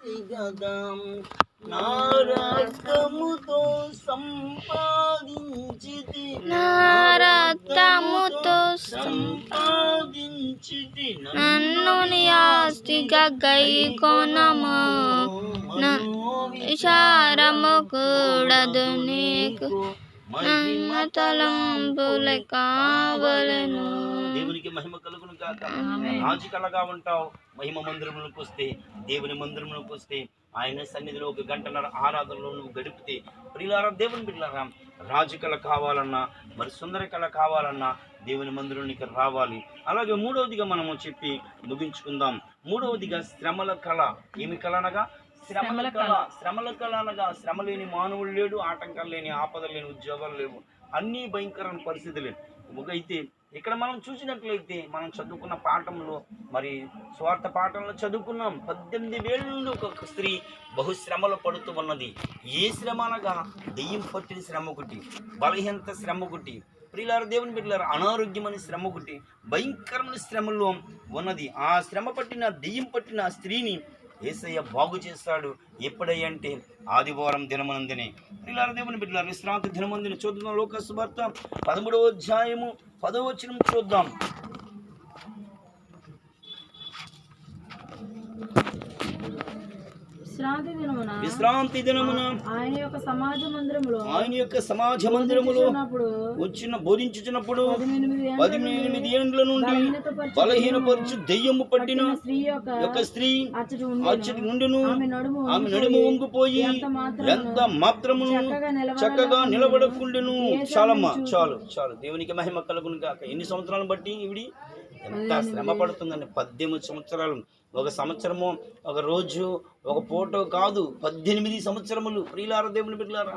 గదం నా రక్తముతో సంపాదించితి, నా రక్తముతో సంపాదించితి నన్ను నీ ఆస్తిగా గైకొనము. విచారము కూడదు నీకు, నన్న తలంపులే కావలెను. దేవునికి మహిమ కలుగును గాక. రాజుకలగా ఉంటావు. మహిమ మందిరంలోకి వస్తే, దేవుని మందిరంలోకి వస్తే, ఆయన సన్నిధిలో 1 గంటన్నర ఆరాధనలో నువ్వు గడిపితే, ప్రియులారా దేవుని బిడ్డలారా, రాజు కళ కావాలన్నా, మరి సుందర కళ కావాలన్నా దేవుని మందిరంలోకి రావాలి. అలాగే 3వదిగా మనము చెప్పి ముగించుకుందాం. 3వదిగా శ్రమల కళ. ఏమి కళ అనగా శ్రమల కళ. శ్రమల కళ అనగా శ్రమ లేని మానవుడు లేడు, ఆటంకాలు లేని ఆపదలు లేని ఉద్యోగాలు లేవు, అన్నీ భయంకరమైన పరిస్థితులే. అయితే ఇక్కడ మనం చూసినట్లయితే మనం చదువుకున్న పాఠంలో, మరి స్వార్థ పాఠంలో చదువుకున్నాం. 18 ఏళ్ళ నుండి ఒక స్త్రీ బహుశ్రమలు పడుతూ ఉన్నది. ఏ శ్రమ అనగా దెయ్యం పట్టిన శ్రమ ఒకటి, బలహీనత శ్రమ ఒకటి, ప్రియులారా దేవుని బిడ్డలారా అనారోగ్యం అనే శ్రమ ఒకటి, భయంకరమైన శ్రమల్లో ఉన్నది. ఆ శ్రమ పట్టిన దెయ్యం పట్టిన ఆ స్త్రీని యేసయ్య బాగు చేస్తాడు. ఎప్పుడంటే ఆదివారం దినమందునే. ప్రియులారా దేవుని బిడ్డలారా విశ్రాంతి దినమందుని చూద్దాం. లోక సువార్త 13వ అధ్యాయము 10వ వచనం చూద్దాం. విశ్రాంతి దినమున ఆయన యొక్క సమాజ మందిరములో వచ్చిన బోధించుచున్నప్పుడు 18 ఏండ్ల నుండి బలహీనపరచు దెయ్యము పట్టిన యొక్క స్త్రీ అచ్చటి నుండిను, ఆమె నడుము వంగిపోయి ఎంత మాత్రమును చక్కగా నిలబడకుండెను. చాలమ్మా, చాలు. దేవునికి మహిమ కలుగును గాక. ఎన్ని సంవత్సరాలను బట్టి ఇవిడి ఎంత శ్రమ పడుతుందండి. 18 సంవత్సరాలు. ఒక సంవత్సరము, ఒక రోజు, ఒక ఫోటో కాదు, 18 సంవత్సరములు. ప్రియులారా దేవుని బిడ్డలారా,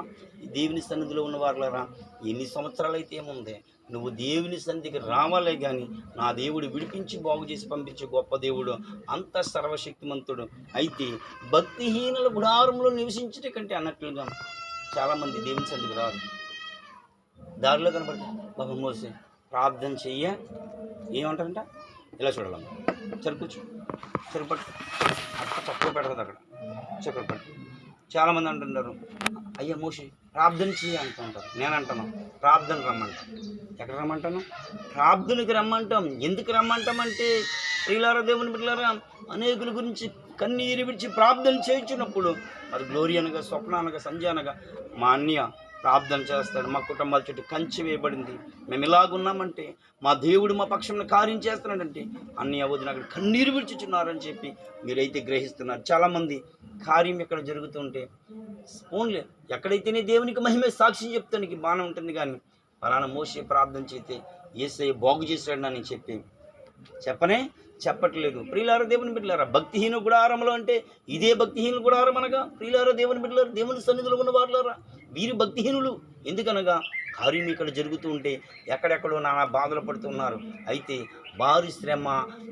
దేవుని సన్నిధిలో ఉన్న వారులారా, ఎన్ని సంవత్సరాలు అయితే ఏముంది, నువ్వు దేవుని సన్నిధికి రావాలే కానీ నా దేవుడు విడిపించి బాగు చేసి పంపించే గొప్ప దేవుడు, అంత సర్వశక్తిమంతుడు. అయితే భక్తిహీనుల గుడారంలో నివసించటే కంటే అన్నట్లుగా చాలామంది దేవుని సన్నిధికి రారు. దారిలో కనపడతాయి, బాబా మోసే ప్రార్థన చెయ్య, ఏమంటారంట, ఇలా చూడాలమ్మ, చెరుకుచ్చు చెరుపట్టు అక్క చక్కగా పెడతాది అక్కడ చక్కగా పట్టు. చాలామంది అంటుంటారు, అయ్యా మోషి ప్రార్థన చెయ్యి అంటుంటారు. నేను అంటాను ప్రార్థన రమ్మంటాం. ఎక్కడ రమ్మంటాను? ప్రార్థనకి రమ్మంటాం. ఎందుకు రమ్మంటామంటే, ప్రియులారా దేవుని బిడ్డలారా, అనేకుల గురించి కన్నీరు విడిచి ప్రార్థన చేయించినప్పుడు, మరి గ్లోరీ అనగా, స్వప్న అనగా, సంజయ్ అనగా మా అన్నయ్య ప్రార్థన చేస్తాడు. మా కుటుంబాల చుట్టూ కంచె వేయబడింది, మేము ఇలాగున్నామంటే మా దేవుడు మా పక్షంలో కార్యం చేస్తున్నాడంటే అన్నయ్య వదిన అక్కడ కన్నీరు విడిచుచున్నారని చెప్పి మీరైతే గ్రహిస్తున్నారు. చాలామంది కార్యం ఎక్కడ జరుగుతుంటే ఓన్లీ ఎక్కడైతేనే దేవునికి మహిమే సాక్ష్యం చెప్తానికి బాగానే ఉంటుంది, కానీ ఫలానా మోసే ప్రార్థన చేస్తే యేసయ్య బాగు చేశాడని చెప్పి చెప్పట్లేదు. ప్రియులారా దేవుని బిడ్డలారా, భక్తిహీన గుడారంలో అంటే ఇదే భక్తిహీన గుడారం అనగా, ప్రియులారా దేవుని బిడ్డలారా, దేవుని సన్నిధిలో ఉన్న వారులారా, వీరు భక్తిహీనులు. ఎందుకనగా కార్యం ఇక్కడ జరుగుతూ ఉంటే ఎక్కడెక్కడో నానా బాధలు పడుతున్నారు. అయితే వారి శ్రమ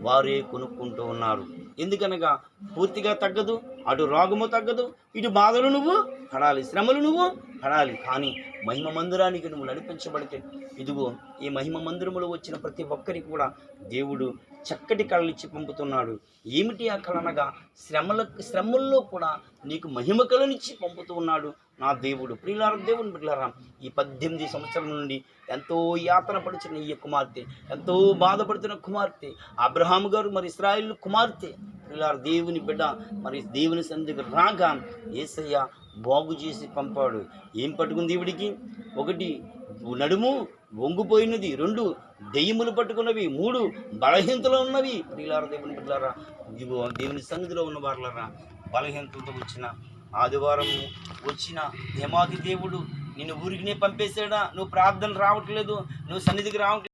వారే కొనుక్కుంటూ ఉన్నారు. ఎందుకనగా పూర్తిగా తగ్గదు, అటు రోగము తగ్గదు, ఇటు బాధలు నువ్వు పడాలి, శ్రమలు నువ్వు పడాలి. కానీ మహిమ మందిరానికి నువ్వు నడిపించబడితే, ఇదిగో ఈ మహిమ మందిరములో వచ్చిన ప్రతి ఒక్కరికి కూడా దేవుడు చక్కటి కళలు ఇచ్చి పంపుతున్నాడు. ఏమిటి ఆ కళ అనగా, శ్రమల్లో కూడా నీకు మహిమ కళనిచ్చి పంపుతూ ఉన్నాడు నా దేవుడు. ప్రియులారా దేవుని బిడ్డలారా, ఈ 18 సంవత్సరాల నుండి ఎంతో యాతన పడుతున్న ఈ కుమార్తె, ఎంతో బాధపడుతున్న కుమార్తె, అబ్రహాము గారు మరి ఇశ్రాయేలు కుమార్తె, ప్రియులారా దేవుని బిడ్డ మరి దేవుని సన్నిధికి రాగా యేసయ్య బాగు చేసి పంపాడు. ఏం పట్టుకుంది ఈవిడికి? 1 నడుము వంగిపోయినది, 2 దెయ్యములు పట్టుకున్నవి, 3 బలహీనతలో ఉన్నవి. ప్రియులారా దేవుని బిడ్డలారా, దేవుని సన్నిధిలో ఉన్న వారులారా, బలహీనతలతో వచ్చిన ఆదివారం వచ్చిన దేమాది దేవుడు నిన్ను ఊరికినే పంపేశాడా? నువ్వు ప్రార్థన రావట్లేదు, నువ్వు సన్నిధికి రావట్లేదు.